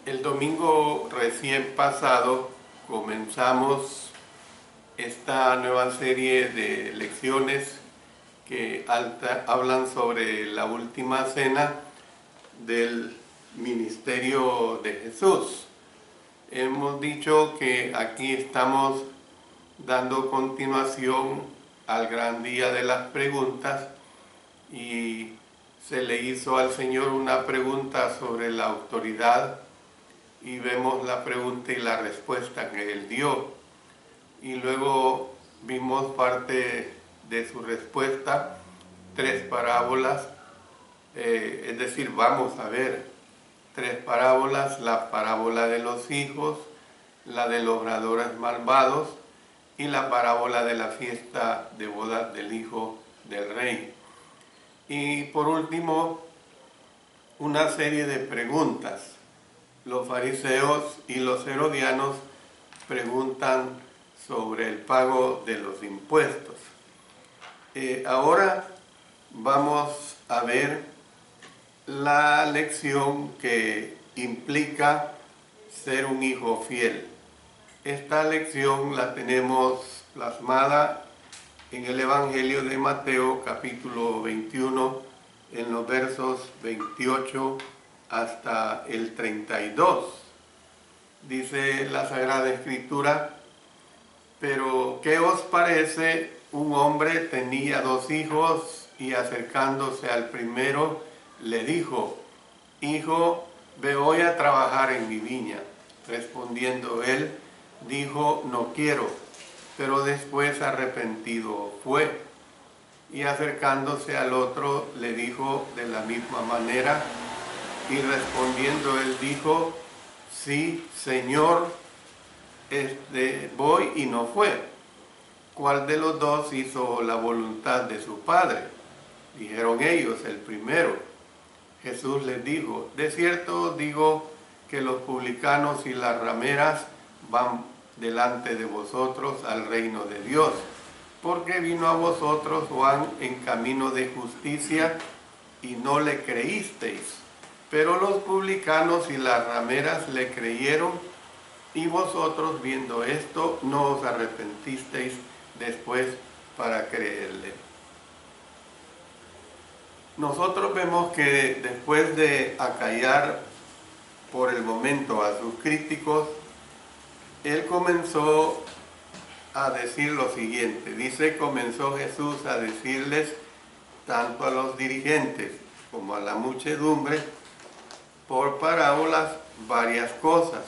El domingo recién pasado comenzamos esta nueva serie de lecciones que hablan sobre la última cena del ministerio de Jesús. Hemos dicho que aquí estamos dando continuación al gran día de las preguntas y se le hizo al Señor una pregunta sobre la autoridad y vemos la pregunta y la respuesta que Él dio. Y luego vimos parte de su respuesta, 3 parábolas, es decir, vamos a ver 3 parábolas, la parábola de los hijos, la de los obradores malvados y la parábola de la fiesta de bodas del hijo del rey. Y por último, una serie de preguntas. Los fariseos y los herodianos preguntan sobre el pago de los impuestos. Ahora vamos a ver la lección que implica ser un hijo fiel. Esta lección la tenemos plasmada en el Evangelio de Mateo, capítulo 21, en los versos 28 hasta el 32. Dice la Sagrada Escritura: pero ¿qué os parece? Un hombre tenía 2 hijos y acercándose al primero le dijo: hijo, ve hoy a trabajar en mi viña. Respondiendo él, dijo: no quiero. Pero después arrepentido fue. Y acercándose al otro le dijo de la misma manera. Y respondiendo él dijo: sí, Señor, voy, y no fue. ¿Cuál de los 2 hizo la voluntad de su padre? Dijeron ellos: el primero. Jesús les dijo: de cierto os digo que los publicanos y las rameras van delante de vosotros al reino de Dios, porque vino a vosotros Juan en camino de justicia y no le creísteis. Pero los publicanos y las rameras le creyeron, y vosotros, viendo esto, no os arrepentisteis después para creerle. Nosotros vemos que después de acallar por el momento a sus críticos, él comenzó a decir lo siguiente. Dice: comenzó Jesús a decirles, tanto a los dirigentes como a la muchedumbre, por parábolas, varias cosas.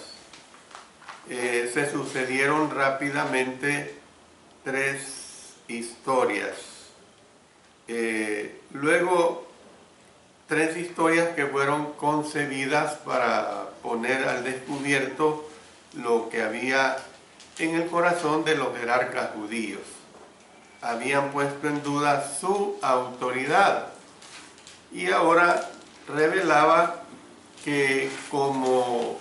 Se sucedieron rápidamente 3 historias. Luego 3 historias que fueron concebidas para poner al descubierto lo que había en el corazón de los jerarcas judíos. Habían puesto en duda su autoridad y ahora revelaba que como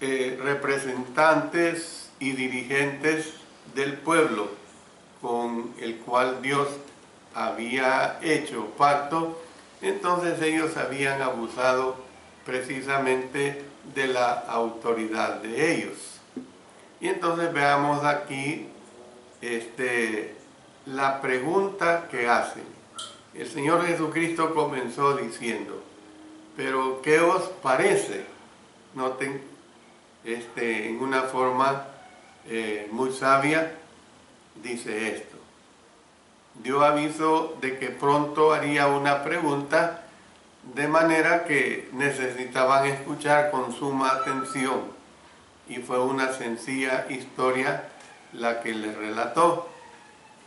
representantes y dirigentes del pueblo con el cual Dios había hecho pacto, entonces ellos habían abusado precisamente de la autoridad de ellos. Y entonces veamos aquí la pregunta que hacen. El Señor Jesucristo comenzó diciendo: pero ¿qué os parece? Noten, en una forma muy sabia dice esto. Dio aviso de que pronto haría una pregunta, de manera que necesitaban escuchar con suma atención, y fue una sencilla historia la que les relató.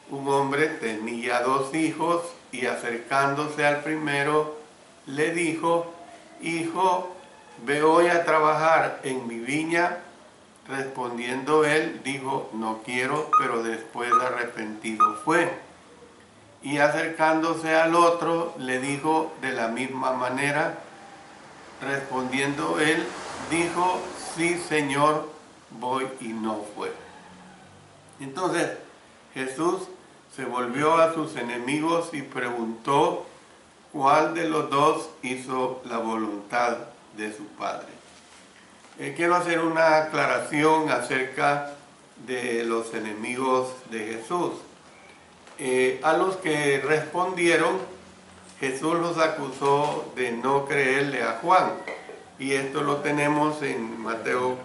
Un hombre tenía 2 hijos y acercándose al primero le dijo: hijo, ve hoy a trabajar en mi viña. Respondiendo él, dijo: no quiero, pero después arrepentido fue. Y acercándose al otro le dijo de la misma manera. Respondiendo él, dijo: sí, Señor, voy, y no fue. Entonces Jesús se volvió a sus enemigos y preguntó: ¿cuál de los 2 hizo la voluntad de su Padre? quiero hacer una aclaración acerca de los enemigos de Jesús. A los que respondieron, Jesús los acusó de no creerle a Juan. Y esto lo tenemos en Mateo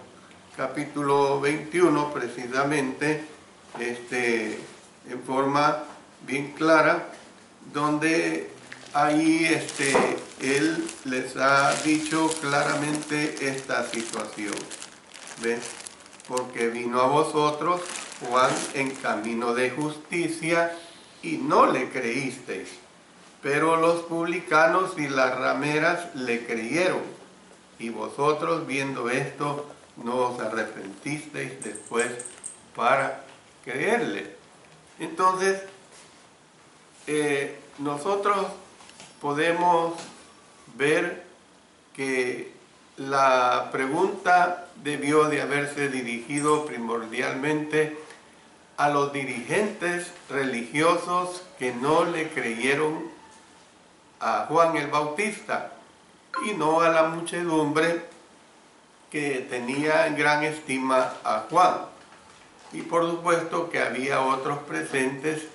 capítulo 21, precisamente, en forma bien clara, donde ahí él les ha dicho claramente esta situación. ¿Ven? Porque vino a vosotros Juan en camino de justicia y no le creísteis, pero los publicanos y las rameras le creyeron, y vosotros viendo esto no os arrepentisteis después para creerle. Entonces, nosotros podemos ver que la pregunta debió de haberse dirigido primordialmente a los dirigentes religiosos que no le creyeron a Juan el Bautista y no a la muchedumbre que tenía en gran estima a Juan. Y por supuesto que había otros presentes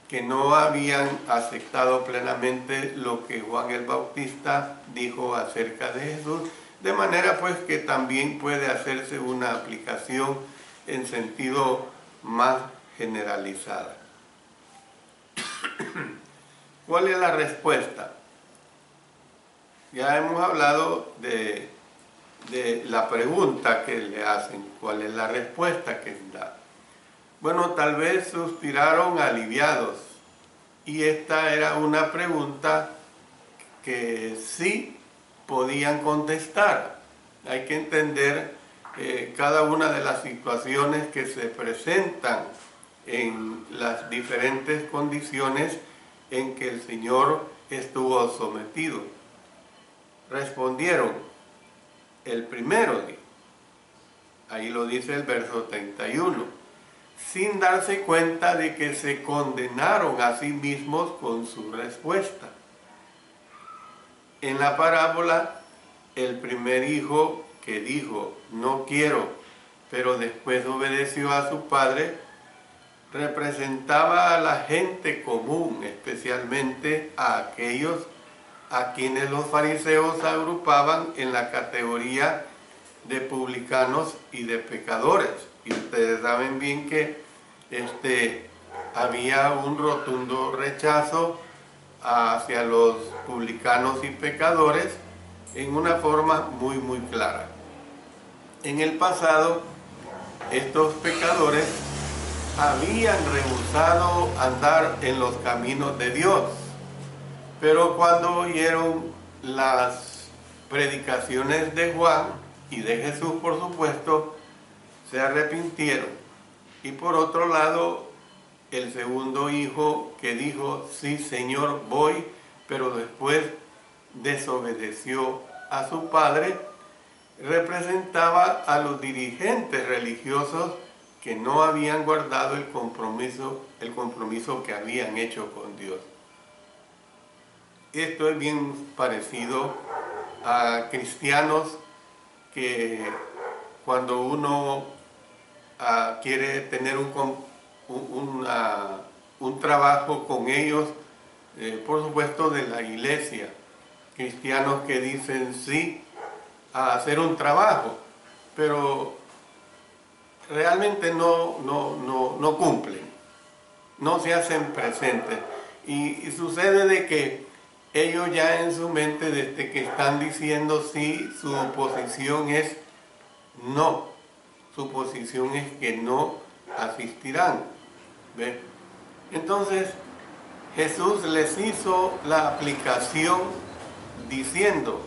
que no habían aceptado plenamente lo que Juan el Bautista dijo acerca de Jesús, de manera pues que también puede hacerse una aplicación en sentido más generalizada. ¿Cuál es la respuesta? Ya hemos hablado de la pregunta que le hacen, ¿cuál es la respuesta que da? Bueno, tal vez suspiraron aliviados, y esta era una pregunta que sí podían contestar. Hay que entender cada una de las situaciones que se presentan en las diferentes condiciones en que el Señor estuvo sometido. Respondieron, el primero, ahí lo dice el verso 31, sin darse cuenta de que se condenaron a sí mismos con su respuesta. En la parábola, el primer hijo que dijo, no quiero, pero después obedeció a su padre, representaba a la gente común, especialmente a aquellos a quienes los fariseos agrupaban en la categoría de publicanos y de pecadores. Y ustedes saben bien que había un rotundo rechazo hacia los publicanos y pecadores en una forma muy muy clara. En el pasado, estos pecadores habían rehusado andar en los caminos de Dios, pero cuando oyeron las predicaciones de Juan y de Jesús, por supuesto, se arrepintieron. Y por otro lado, el segundo hijo que dijo, sí Señor, voy, pero después desobedeció a su padre, representaba a los dirigentes religiosos que no habían guardado el compromiso que habían hecho con Dios. Esto es bien parecido a cristianos que cuando uno quiere tener un trabajo con ellos, por supuesto de la iglesia, cristianos que dicen sí a hacer un trabajo, pero realmente no cumplen, no se hacen presentes. Y sucede de que ellos ya en su mente, desde que están diciendo sí, su posición es no. Su posición es que no asistirán. ¿Ve? Entonces, Jesús les hizo la aplicación diciendo,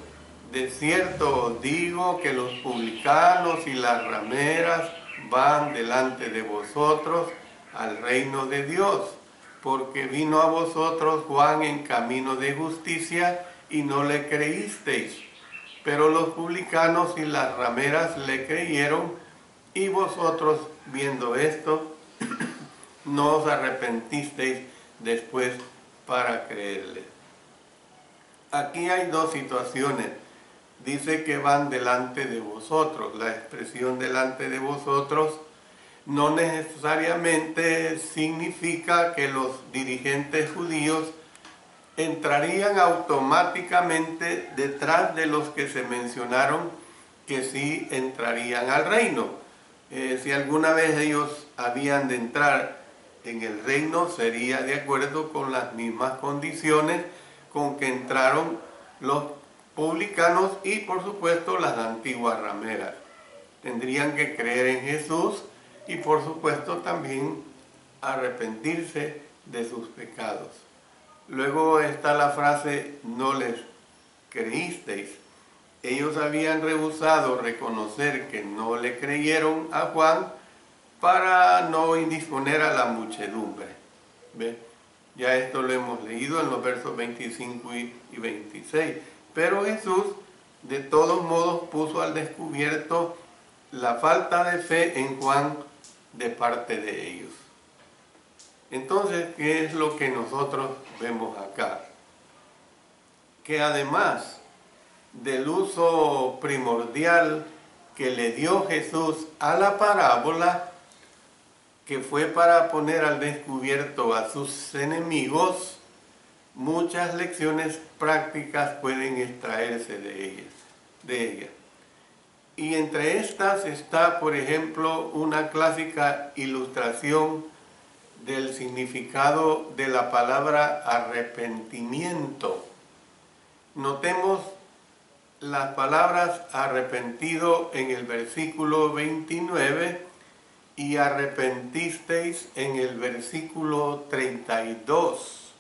de cierto os digo que los publicanos y las rameras van delante de vosotros al reino de Dios, porque vino a vosotros Juan en camino de justicia y no le creísteis, pero los publicanos y las rameras le creyeron, y vosotros viendo esto no os arrepentisteis después para creerle. Aquí hay dos situaciones. dice que van delante de vosotros. La expresión delante de vosotros no necesariamente significa que los dirigentes judíos entrarían automáticamente detrás de los que se mencionaron que sí entrarían al reino. Si alguna vez ellos habían de entrar en el reino, sería de acuerdo con las mismas condiciones con que entraron los publicanos y por supuesto las antiguas rameras. Tendrían que creer en Jesús y por supuesto también arrepentirse de sus pecados. Luego está la frase, no les creísteis. Ellos habían rehusado reconocer que no le creyeron a Juan para no indisponer a la muchedumbre. ¿Ve? Ya esto lo hemos leído en los versos 25 y 26. Pero Jesús, de todos modos, puso al descubierto la falta de fe en Juan de parte de ellos. Entonces, ¿qué es lo que nosotros vemos acá? Que además del uso primordial que le dio Jesús a la parábola, que fue para poner al descubierto a sus enemigos, muchas lecciones prácticas pueden extraerse de ella. Y entre estas está, por ejemplo, una clásica ilustración del significado de la palabra arrepentimiento. Notemos las palabras arrepentido en el versículo 29 y arrepentisteis en el versículo 32.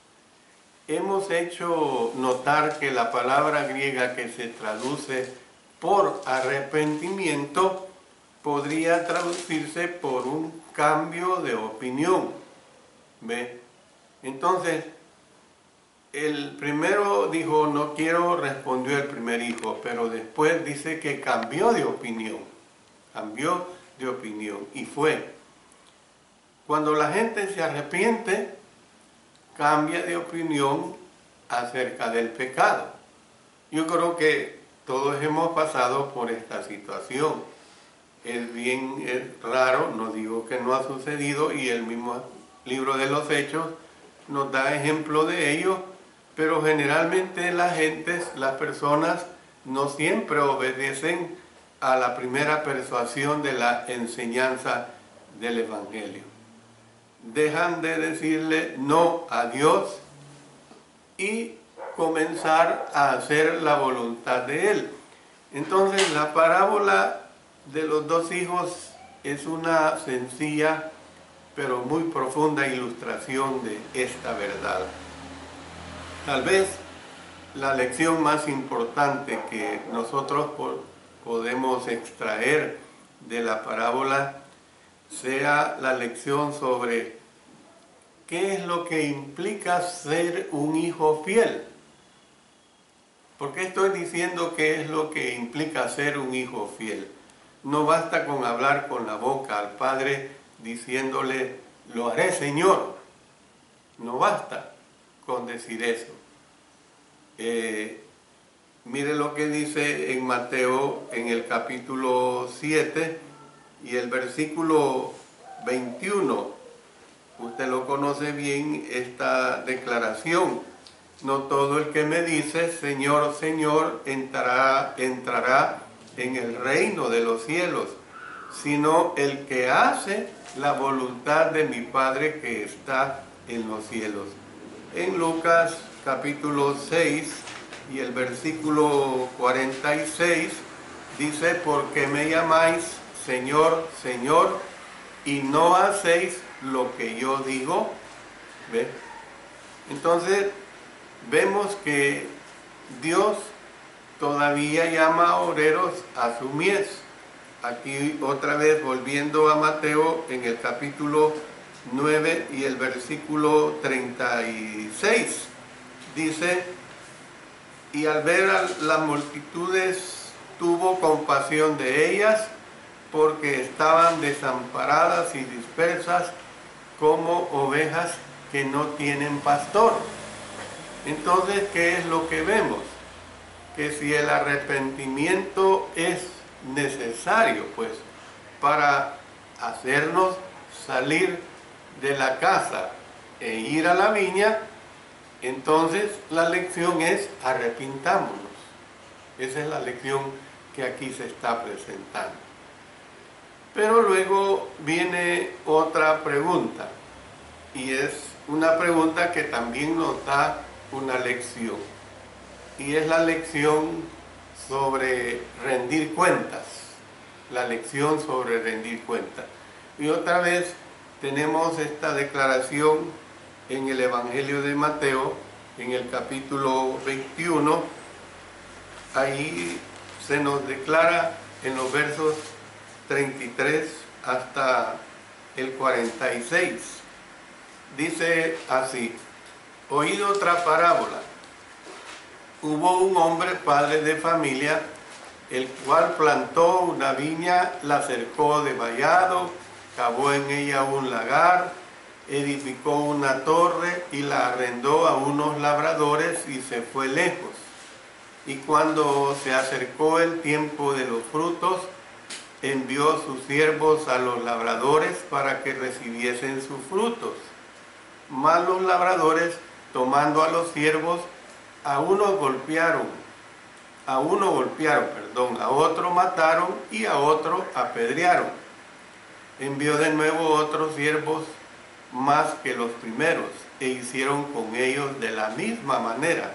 Hemos hecho notar que la palabra griega que se traduce por arrepentimiento podría traducirse por un cambio de opinión. ¿Ve? Entonces, el primero dijo, no quiero, respondió el primer hijo, pero después dice que cambió de opinión. Cambió de opinión y fue. Cuando la gente se arrepiente, cambia de opinión acerca del pecado. Yo creo que todos hemos pasado por esta situación. Es bien raro, no digo que no ha sucedido, y el mismo libro de los Hechos nos da ejemplo de ello, pero generalmente las personas no siempre obedecen a la primera persuasión de la enseñanza del Evangelio. Dejan de decirle no a Dios y comenzar a hacer la voluntad de Él. Entonces la parábola de los dos hijos es una sencilla pero muy profunda ilustración de esta verdad. Tal vez la lección más importante que nosotros podemos extraer de la parábola sea la lección sobre qué es lo que implica ser un hijo fiel. ¿Por qué estoy diciendo qué es lo que implica ser un hijo fiel? No basta con hablar con la boca al Padre diciéndole, lo haré, Señor. No basta con decir eso. Mire lo que dice en Mateo en el capítulo 7 y el versículo 21. Usted lo conoce bien, esta declaración. No todo el que me dice, Señor, Señor, entrará en el reino de los cielos, sino el que hace la voluntad de mi Padre que está en los cielos. En Lucas capítulo 6 y el versículo 46 dice, porque me llamáis Señor, Señor, y no hacéis lo que yo digo. ¿Ve? Entonces vemos que Dios todavía llama a obreros a su mies. Aquí otra vez volviendo a Mateo en el capítulo 9 y el versículo 36 dice, y al ver a las multitudes tuvo compasión de ellas porque estaban desamparadas y dispersas como ovejas que no tienen pastor. Entonces, ¿qué es lo que vemos? que si el arrepentimiento es necesario, pues, para hacernos salir de la casa e ir a la viña, entonces la lección es arrepintámonos. Esa es la lección que aquí se está presentando. Pero luego viene otra pregunta, y es una pregunta que también nos da una lección, y es la lección sobre rendir cuentas, la lección sobre rendir cuentas. Y otra vez tenemos esta declaración en el Evangelio de Mateo, en el capítulo 21, ahí se nos declara en los versos 33 hasta el 46. Dice así: oíd otra parábola. Hubo un hombre padre de familia, el cual plantó una viña, la cercó de vallado, cavó en ella un lagar, edificó una torre y la arrendó a unos labradores y se fue lejos. Y cuando se acercó el tiempo de los frutos, envió sus siervos a los labradores para que recibiesen sus frutos. Mas los labradores, tomando a los siervos, a otro mataron y a otro apedrearon. Envió de nuevo otros siervos más que los primeros, e hicieron con ellos de la misma manera.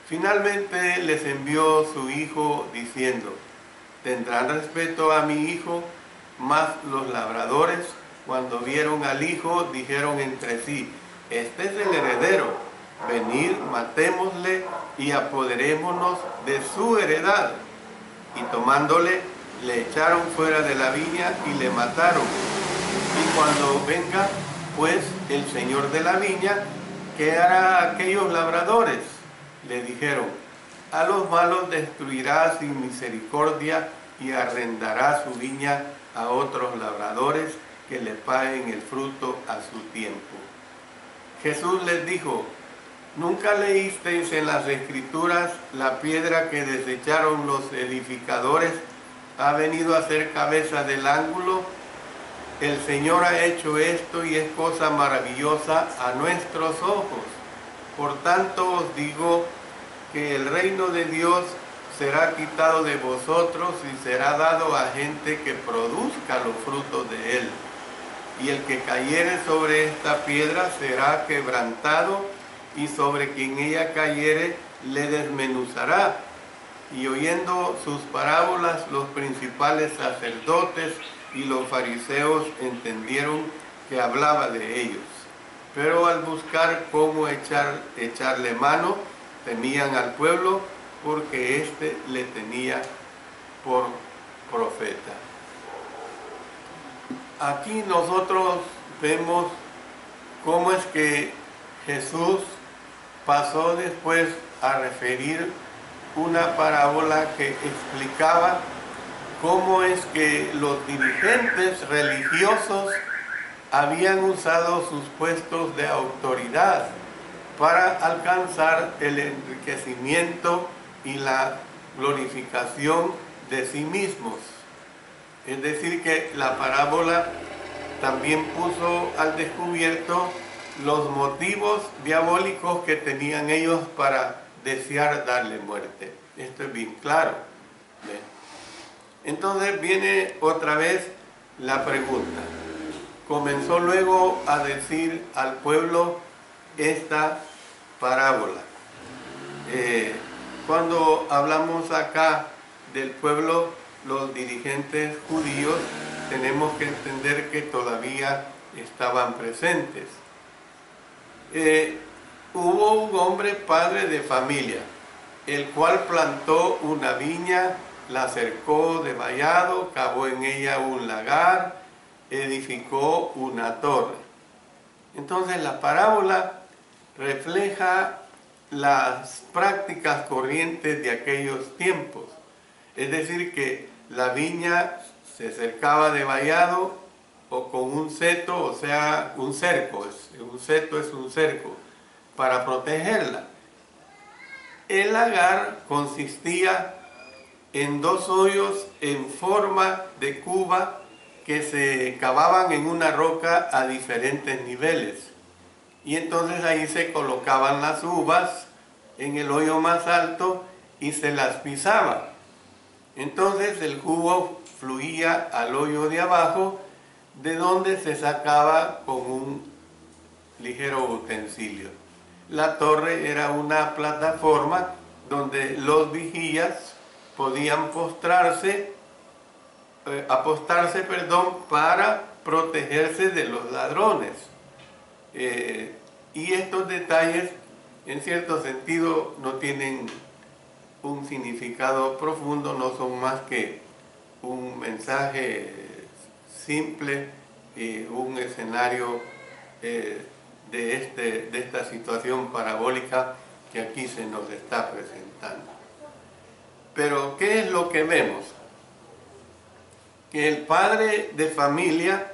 Finalmente les envió su hijo diciendo: tendrán respeto a mi hijo. Mas los labradores, cuando vieron al hijo, dijeron entre sí: este es el heredero, venid, matémosle y apoderémonos de su heredad. Y tomándole, le echaron fuera de la viña y le mataron. Y cuando venga pues el señor de la viña, ¿qué hará a aquellos labradores? Le dijeron: a los malos destruirá sin misericordia y arrendará su viña a otros labradores que le paguen el fruto a su tiempo. Jesús les dijo: ¿nunca leísteis en las Escrituras: la piedra que desecharon los edificadores ha venido a ser cabeza del ángulo? El Señor ha hecho esto y es cosa maravillosa a nuestros ojos. Por tanto os digo que el reino de Dios será quitado de vosotros y será dado a gente que produzca los frutos de él. Y el que cayere sobre esta piedra será quebrantado, y sobre quien ella cayere le desmenuzará. Y oyendo sus parábolas, los principales sacerdotes y los fariseos entendieron que hablaba de ellos. Pero al buscar cómo echarle mano, temían al pueblo, porque éste le tenía por profeta. Aquí nosotros vemos cómo es que Jesús pasó después a referir una parábola que explicaba cómo es que los dirigentes religiosos habían usado sus puestos de autoridad para alcanzar el enriquecimiento y la glorificación de sí mismos. Es decir, que la parábola también puso al descubierto los motivos diabólicos que tenían ellos para desear darle muerte. Esto es bien claro. ¿Ven? Entonces viene otra vez la pregunta. Comenzó luego a decir al pueblo esta parábola. Cuando hablamos acá del pueblo, los dirigentes judíos, tenemos que entender que todavía estaban presentes. Hubo un hombre padre de familia, el cual plantó una viña, la cercó de vallado, cavó en ella un lagar, edificó una torre. Entonces la parábola refleja las prácticas corrientes de aquellos tiempos. Es decir, que la viña se cercaba de vallado o con un seto, o sea, un cerco. Un seto es un cerco para protegerla. El lagar consistía en dos hoyos en forma de cuba que se cavaban en una roca a diferentes niveles. Y entonces ahí se colocaban las uvas en el hoyo más alto y se las pisaba. Entonces el jugo fluía al hoyo de abajo, de donde se sacaba con un ligero utensilio. La torre era una plataforma donde los vigías podían apostarse, para protegerse de los ladrones. Y estos detalles, en cierto sentido, no tienen un significado profundo, no son más que un mensaje simple, un escenario de esta situación parabólica que aquí se nos está presentando. Pero, ¿qué es lo que vemos? Que el padre de familia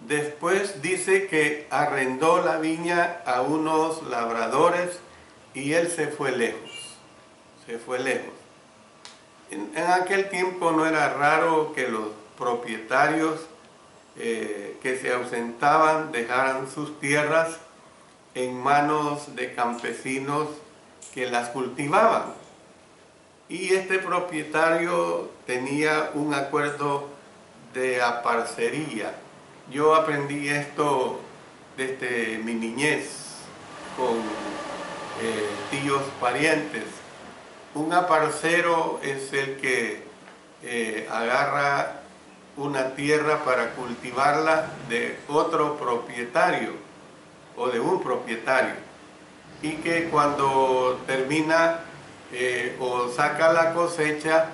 después dice que arrendó la viña a unos labradores y él se fue lejos. Se fue lejos. En aquel tiempo no era raro que los propietarios que se ausentaban dejaran sus tierras en manos de campesinos que las cultivaban. Y este propietario tenía un acuerdo de aparcería. Yo aprendí esto desde mi niñez con tíos parientes. Un aparcero es el que agarra una tierra para cultivarla de otro propietario o de un propietario, y que cuando termina o saca la cosecha,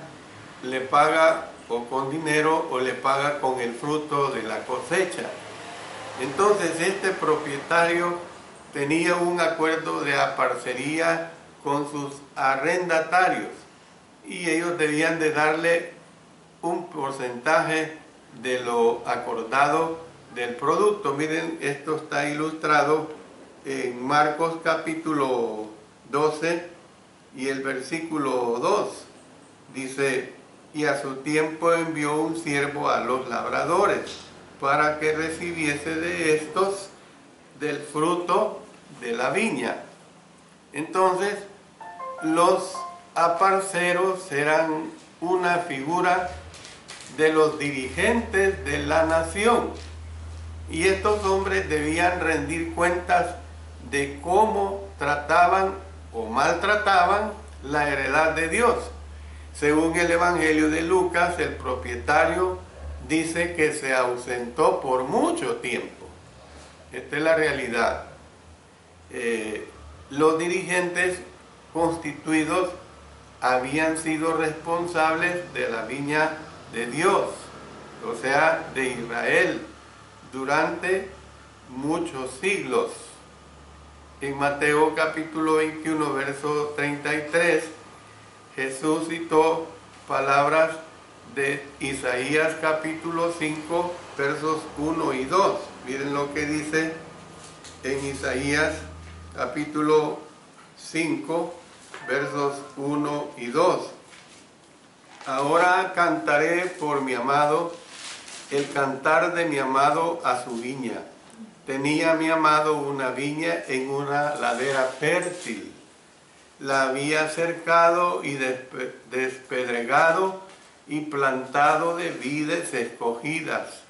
le paga o con dinero o le paga con el fruto de la cosecha. Entonces este propietario tenía un acuerdo de aparcería con sus arrendatarios y ellos debían de darle un porcentaje de lo acordado del producto. Miren, esto está ilustrado en Marcos capítulo 12 y el versículo 2. Dice: y a su tiempo envió un siervo a los labradores para que recibiese de estos del fruto de la viña. Entonces, los aparceros eran una figura de los dirigentes de la nación. Y estos hombres debían rendir cuentas de cómo trataban o maltrataban la heredad de Dios. Según el Evangelio de Lucas, el propietario dice que se ausentó por mucho tiempo. Esta es la realidad. Los dirigentes constituidos habían sido responsables de la viña de Dios, o sea, de Israel, durante muchos siglos. En Mateo capítulo 21, verso 33, Jesús citó palabras de Isaías capítulo 5, versos 1 y 2. Miren lo que dice en Isaías capítulo 5, versos 1 y 2. Ahora cantaré por mi amado, el cantar de mi amado a su viña. Tenía mi amado una viña en una ladera fértil. La había cercado y despedregado y plantado de vides escogidas.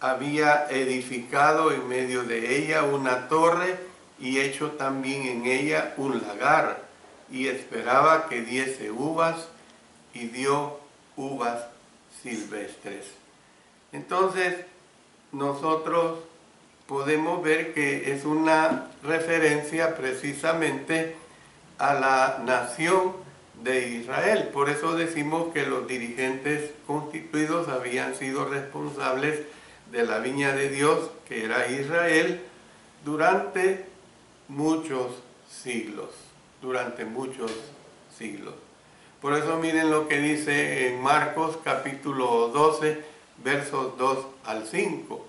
Había edificado en medio de ella una torre y hecho también en ella un lagar, y esperaba que diese uvas, y dio uvas silvestres. Entonces, nosotros podemos ver que es una referencia precisamente a la nación de Israel. Por eso decimos que los dirigentes constituidos habían sido responsables de la viña de Dios, que era Israel, durante muchos siglos. Durante muchos siglos. Por eso miren lo que dice en Marcos capítulo 12, versos 2 al 5.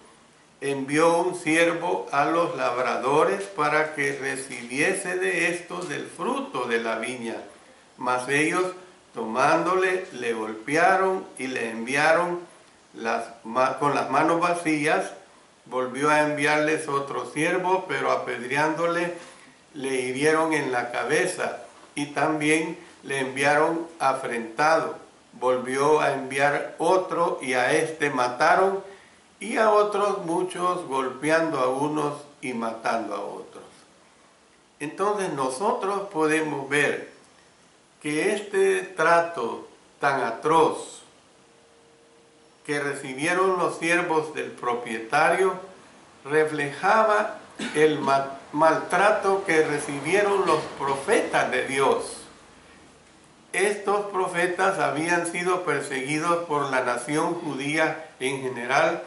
envió un siervo a los labradores para que recibiese de estos del fruto de la viña. Mas ellos, tomándole, le golpearon y le enviaron con las manos vacías. Volvió a enviarles otro siervo, pero apedreándole, le hirieron en la cabeza y también le enviaron afrentado. Volvió a enviar otro y a este mataron, y a otros muchos, golpeando a unos y matando a otros. Entonces nosotros podemos ver que este trato tan atroz que recibieron los siervos del propietario reflejaba el maltrato que recibieron los profetas de Dios. Estos profetas habían sido perseguidos por la nación judía en general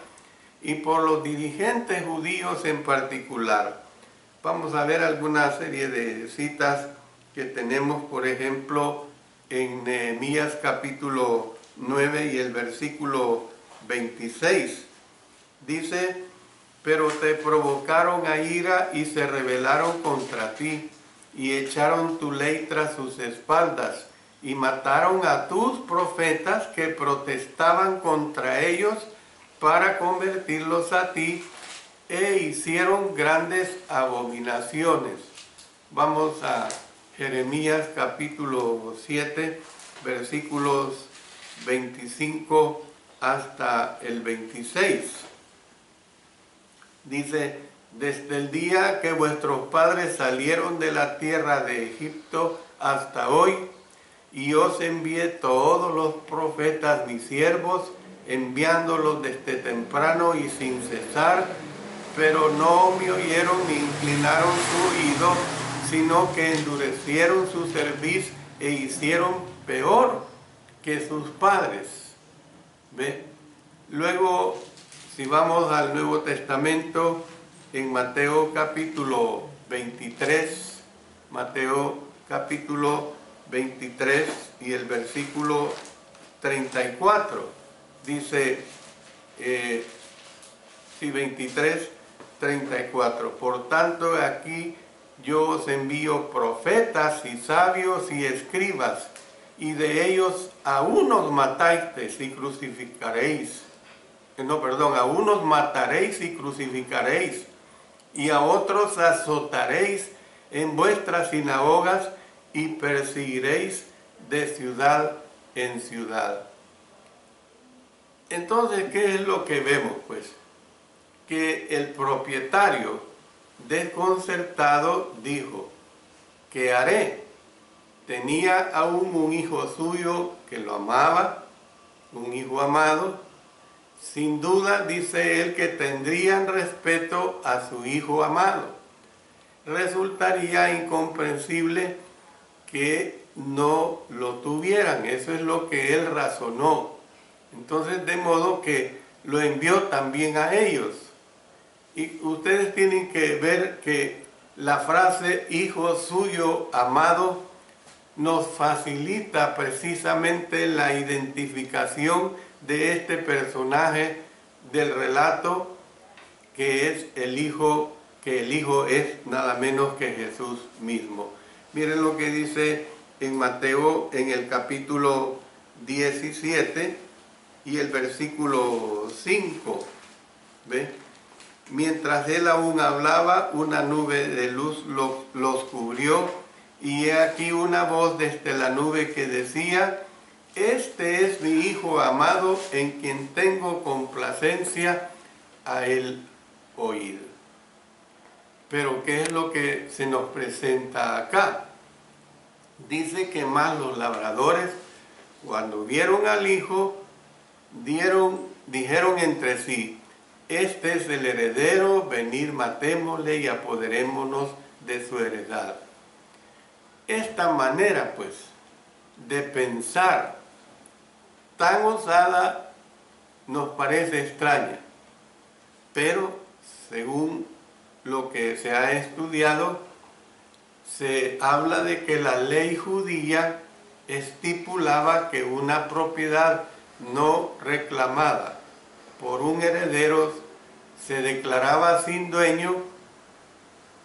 y por los dirigentes judíos en particular. Vamos a ver alguna serie de citas que tenemos, por ejemplo, en Nehemías capítulo 9 y el versículo 26. Dice: pero te provocaron a ira y se rebelaron contra ti, y echaron tu ley tras sus espaldas, y mataron a tus profetas que protestaban contra ellos para convertirlos a ti, e hicieron grandes abominaciones. Vamos a Jeremías capítulo 7, versículos 25 hasta el 26. Dice: desde el día que vuestros padres salieron de la tierra de Egipto hasta hoy, y os envié todos los profetas mis siervos, enviándolos desde temprano y sin cesar, pero no me oyeron ni inclinaron su oído, sino que endurecieron su cerviz e hicieron peor que sus padres. ¿Ve? Luego, si vamos al Nuevo Testamento, en Mateo capítulo 23, Mateo capítulo 23 y el versículo 34, dice, 23, 34, por tanto aquí yo os envío profetas y sabios y escribas, y de ellos a unos matasteis y crucificaréis. A unos mataréis y crucificaréis, y a otros azotaréis en vuestras sinagogas y perseguiréis de ciudad en ciudad. Entonces, ¿qué es lo que vemos? Pues que el propietario, desconcertado, dijo: ¿qué haré? Tenía aún un hijo suyo que lo amaba, un hijo amado. Sin duda, dice él, que tendrían respeto a su hijo amado. Resultaría incomprensible que no lo tuvieran. Eso es lo que él razonó. Entonces, de modo que lo envió también a ellos. Y ustedes tienen que ver que la frase hijo suyo amado nos facilita precisamente la identificación de este personaje del relato, que es el hijo, que el hijo es nada menos que Jesús mismo. Miren lo que dice en Mateo, en el capítulo 17 y el versículo 5. ¿Ve? Mientras él aún hablaba, una nube de luz los cubrió, y he aquí una voz desde la nube que decía: este es mi hijo amado, en quien tengo complacencia, a él oíd. Pero ¿qué es lo que se nos presenta acá? Dice que más los labradores, cuando vieron al hijo, dijeron entre sí: este es el heredero, venid matémosle y apoderémonos de su heredad. Esta manera, pues, de pensar tan osada nos parece extraña, pero según lo que se ha estudiado, se habla de que la ley judía estipulaba que una propiedad no reclamada por un heredero se declaraba sin dueño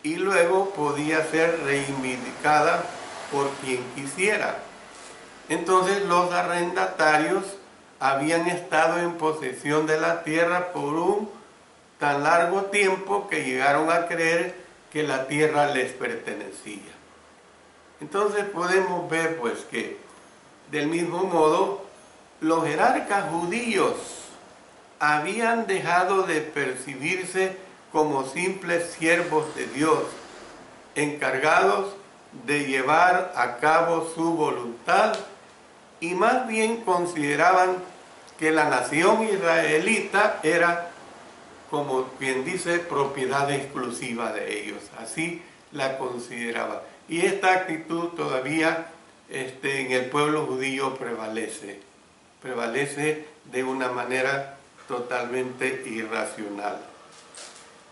y luego podía ser reivindicada por quien quisiera. Entonces los arrendatarios habían estado en posesión de la tierra por un tan largo tiempo que llegaron a creer que la tierra les pertenecía. Entonces podemos ver pues que del mismo modo los jerarcas judíos habían dejado de percibirse como simples siervos de Dios, encargados de llevar a cabo su voluntad, y más bien consideraban que la nación israelita era, como quien dice, propiedad exclusiva de ellos. Así la consideraba. Y esta actitud todavía en el pueblo judío prevalece de una manera totalmente irracional.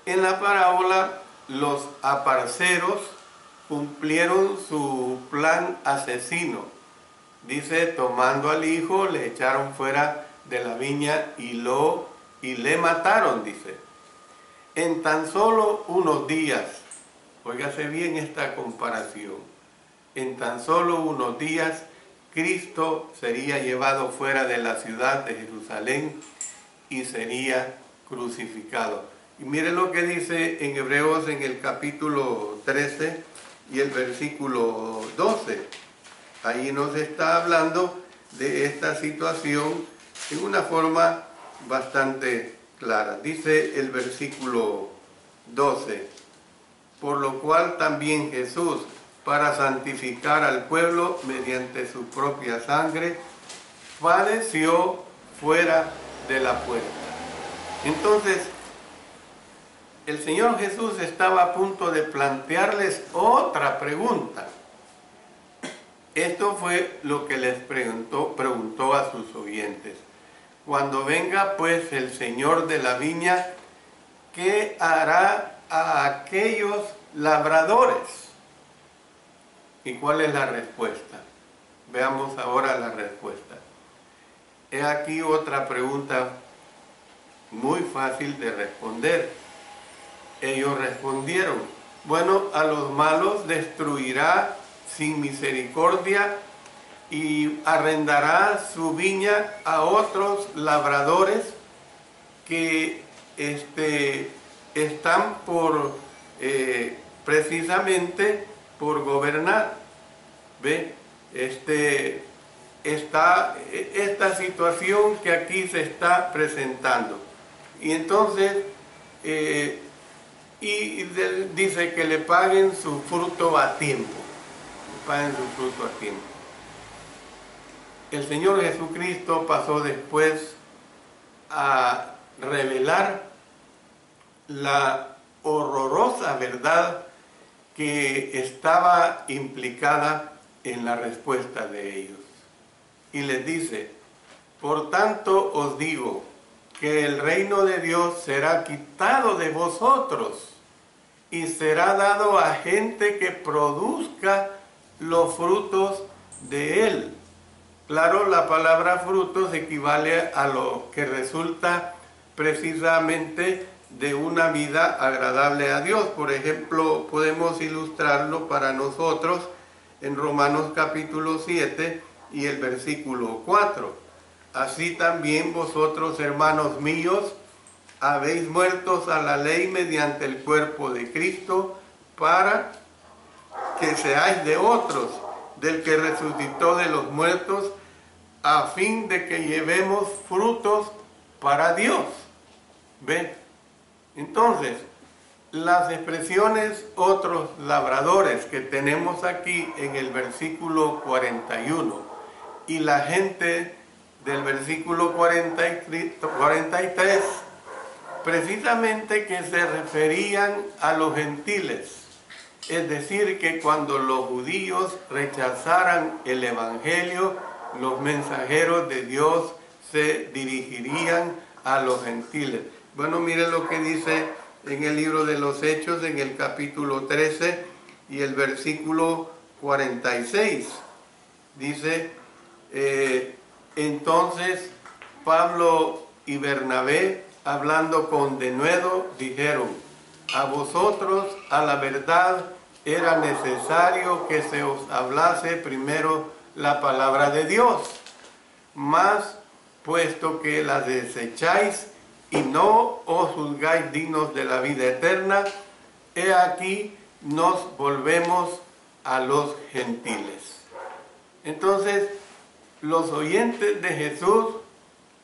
En la parábola, los aparceros cumplieron su plan asesino. Dice, tomando al hijo, le echaron fuera de la viña y le mataron, dice. En tan solo unos días, óigase bien esta comparación, en tan solo unos días, Cristo sería llevado fuera de la ciudad de Jerusalén y sería crucificado. Y mire lo que dice en Hebreos en el capítulo 13 y el versículo 12. Ahí nos está hablando de esta situación en una forma bastante clara. Dice el versículo 12, por lo cual también Jesús, para santificar al pueblo mediante su propia sangre, padeció fuera de la puerta. Entonces, el Señor Jesús estaba a punto de plantearles otra pregunta. Esto fue lo que les preguntó a sus oyentes. Cuando venga pues el Señor de la viña, ¿qué hará a aquellos labradores? ¿Y cuál es la respuesta? Veamos ahora la respuesta. He aquí otra pregunta muy fácil de responder. Ellos respondieron, bueno, a los malos destruirá sin misericordia y arrendará su viña a otros labradores que están precisamente por gobernar. ¿Ve? Está esta situación que aquí se está presentando. Y entonces dice que le paguen su fruto a tiempo. Paguen su fruto a tiempo. El Señor Jesucristo pasó después a revelar la horrorosa verdad que estaba implicada en la respuesta de ellos. Y les dice, por tanto os digo que el reino de Dios será quitado de vosotros y será dado a gente que produzca los frutos de él. Claro, la palabra frutos equivale a lo que resulta precisamente de una vida agradable a Dios. Por ejemplo, podemos ilustrarlo para nosotros en Romanos capítulo 7 y el versículo 4. Así también vosotros, hermanos míos, habéis muertos a la ley mediante el cuerpo de Cristo, para que seáis de otros, del que resucitó de los muertos, a fin de que llevemos frutos para Dios. ¿Ven? Entonces, las expresiones otros labradores que tenemos aquí en el versículo 41 y la gente del versículo 43, precisamente que se referían a los gentiles. Es decir, que cuando los judíos rechazaran el evangelio, los mensajeros de Dios se dirigirían a los gentiles. Bueno, miren lo que dice en el libro de los Hechos, en el capítulo 13 y el versículo 46. Dice, entonces Pablo y Bernabé hablando con denuedo, dijeron: a vosotros, a la verdad, era necesario que se os hablase primero la palabra de Dios. Mas, puesto que la desecháis y no os juzgáis dignos de la vida eterna, he aquí nos volvemos a los gentiles. Entonces, los oyentes de Jesús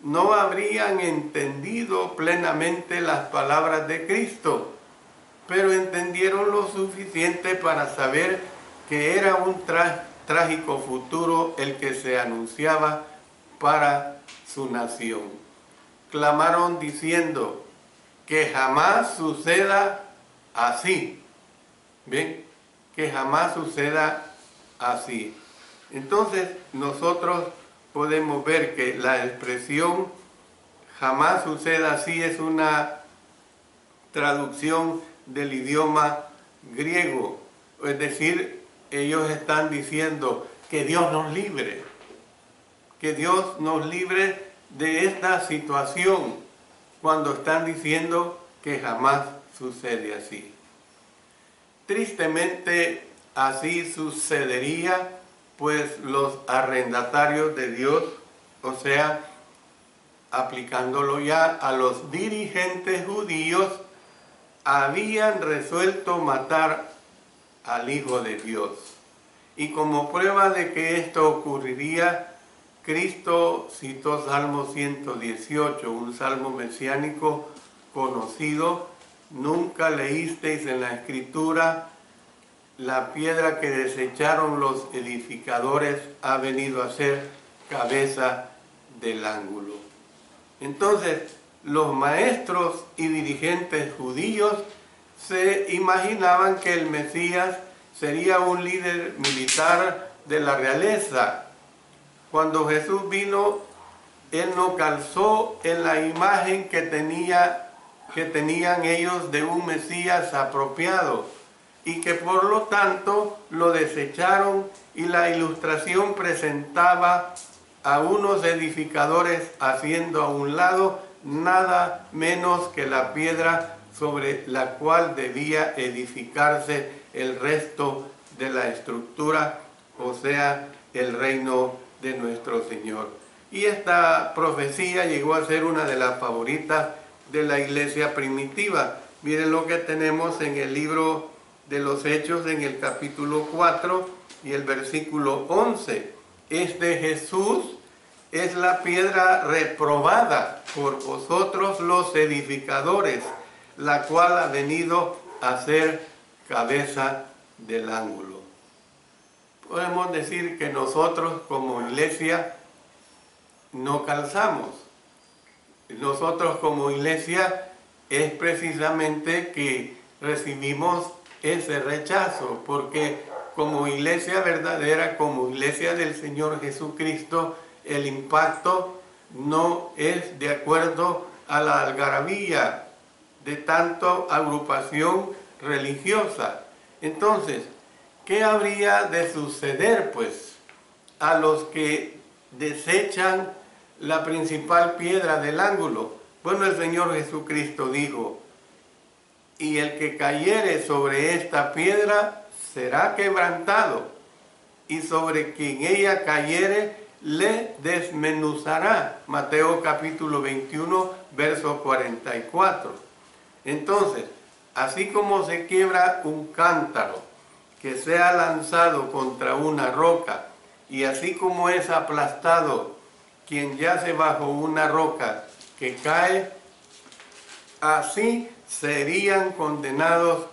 no habrían entendido plenamente las palabras de Cristo, pero entendieron lo suficiente para saber que era un trágico futuro el que se anunciaba para su nación. Clamaron diciendo: que jamás suceda así. ¿Ven? Que jamás suceda así. Entonces nosotros podemos ver que la expresión jamás suceda así es una traducción del idioma griego. Es decir, ellos están diciendo que Dios nos libre. Que Dios nos libre de esta situación, cuando están diciendo que jamás sucede así. Tristemente, así sucedería, pues los arrendatarios de Dios, o sea, aplicándolo ya a los dirigentes judíos, habían resuelto matar al Hijo de Dios. Y como prueba de que esto ocurriría, Cristo citó Salmo 118, un salmo mesiánico conocido. Nunca leísteis en la Escritura: la piedra que desecharon los edificadores ha venido a ser cabeza del ángulo. Entonces, los maestros y dirigentes judíos se imaginaban que el Mesías sería un líder militar de la realeza. Cuando Jesús vino, Él no calzó en la imagen que tenían ellos de un Mesías apropiado, y que por lo tanto lo desecharon, y la ilustración presentaba a unos edificadores haciendo a un lado nada menos que la piedra sobre la cual debía edificarse el resto de la estructura, o sea, el reino de nuestro Señor. Y esta profecía llegó a ser una de las favoritas de la iglesia primitiva. Miren lo que tenemos en el libro de los Hechos, en el capítulo 4 y el versículo 11. Este Jesús es la piedra reprobada por vosotros los edificadores, la cual ha venido a ser cabeza del ángulo. Podemos decir que nosotros como iglesia no calzamos. Nosotros como iglesia es precisamente que recibimos ese rechazo, porque como iglesia verdadera, como iglesia del Señor Jesucristo, el impacto no es de acuerdo a la algarabía de tanta agrupación religiosa. Entonces, ¿qué habría de suceder, pues, a los que desechan la principal piedra del ángulo? Bueno, el Señor Jesucristo dijo: y el que cayere sobre esta piedra será quebrantado, y sobre quien ella cayere le desmenuzará. Mateo capítulo 21, verso 44. Entonces, así como se quiebra un cántaro que sea lanzado contra una roca, y así como es aplastado quien yace bajo una roca que cae, así serían condenados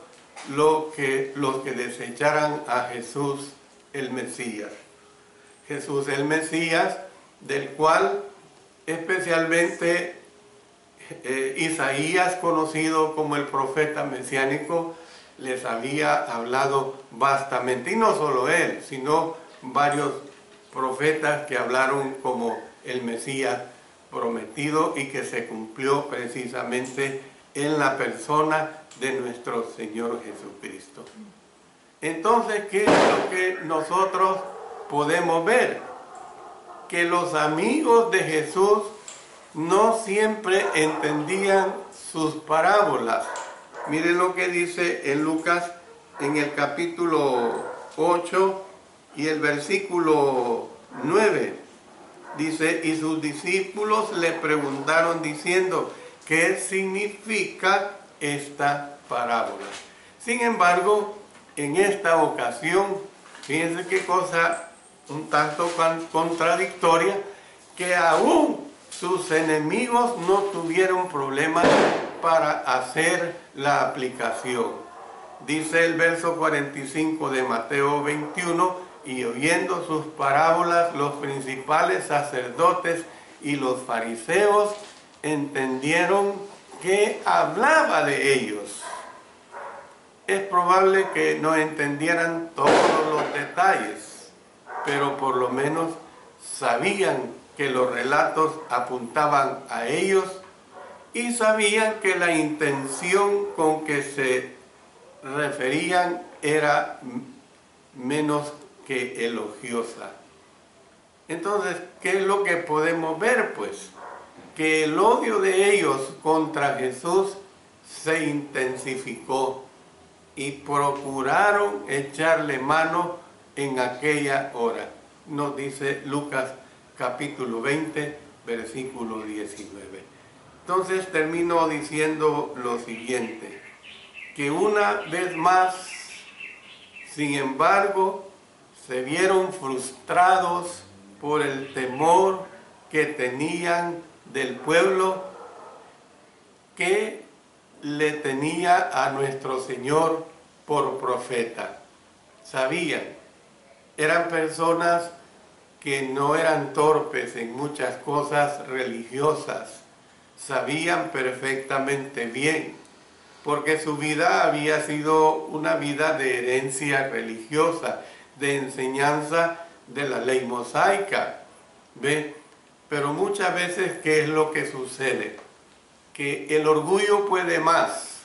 los que desecharan a Jesús el Mesías. Jesús el Mesías, del cual especialmente Isaías, conocido como el profeta mesiánico, les había hablado vastamente. Y no solo él, sino varios profetas que hablaron como el Mesías prometido, y que se cumplió precisamente en la persona de nuestro Señor Jesucristo. Entonces, ¿qué es lo que nosotros podemos ver? Que los amigos de Jesús no siempre entendían sus parábolas. Miren lo que dice en Lucas en el capítulo 8 y el versículo 9. Dice, y sus discípulos le preguntaron diciendo, ¿qué significa esta parábola? Sin embargo, en esta ocasión, fíjense qué cosa un tanto contradictoria, que aún sus enemigos no tuvieron problemas para hacer la aplicación. Dice el verso 45 de Mateo 21, y oyendo sus parábolas, los principales sacerdotes y los fariseos entendieron que hablaba de ellos. Es probable que no entendieran todos los detalles, pero por lo menos sabían que los relatos apuntaban a ellos y sabían que la intención con que se referían era menos que elogiosa. Entonces, ¿qué es lo que podemos ver? Pues que el odio de ellos contra Jesús se intensificó y procuraron echarle mano en aquella hora. Nos dice Lucas capítulo 20, versículo 19. Entonces termino diciendo lo siguiente, que una vez más, sin embargo, se vieron frustrados por el temor que tenían del pueblo que le tenía a nuestro Señor por profeta. Sabían, eran personas que no eran torpes en muchas cosas religiosas, sabían perfectamente bien, porque su vida había sido una vida de herencia religiosa, de enseñanza de la ley mosaica, ¿ve? Pero muchas veces, ¿qué es lo que sucede? Que el orgullo puede más.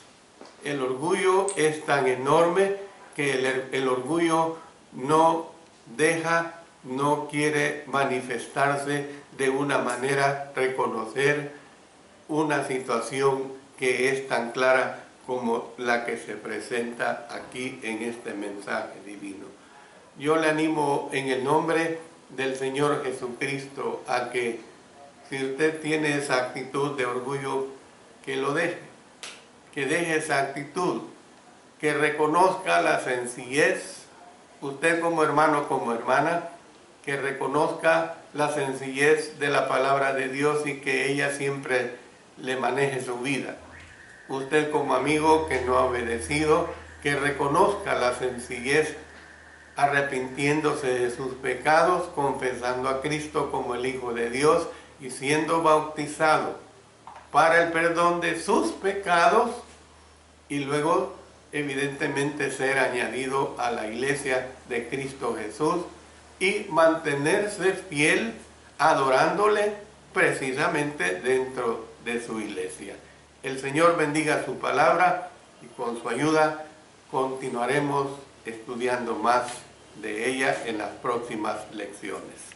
El orgullo es tan enorme que el orgullo no deja, no quiere manifestarse de una manera, reconocer una situación que es tan clara como la que se presenta aquí en este mensaje divino. Yo le animo en el nombre del Señor Jesucristo a que, si usted tiene esa actitud de orgullo, que lo deje, que deje esa actitud, que reconozca la sencillez, usted como hermano, como hermana, que reconozca la sencillez de la palabra de Dios y que ella siempre le maneje su vida. Usted como amigo que no ha obedecido, que reconozca la sencillez, arrepintiéndose de sus pecados, confesando a Cristo como el Hijo de Dios y siendo bautizado para el perdón de sus pecados y luego evidentemente ser añadido a la iglesia de Cristo Jesús y mantenerse fiel adorándole precisamente dentro de su iglesia. El Señor bendiga su palabra y con su ayuda continuaremos estudiando más de ella en las próximas lecciones.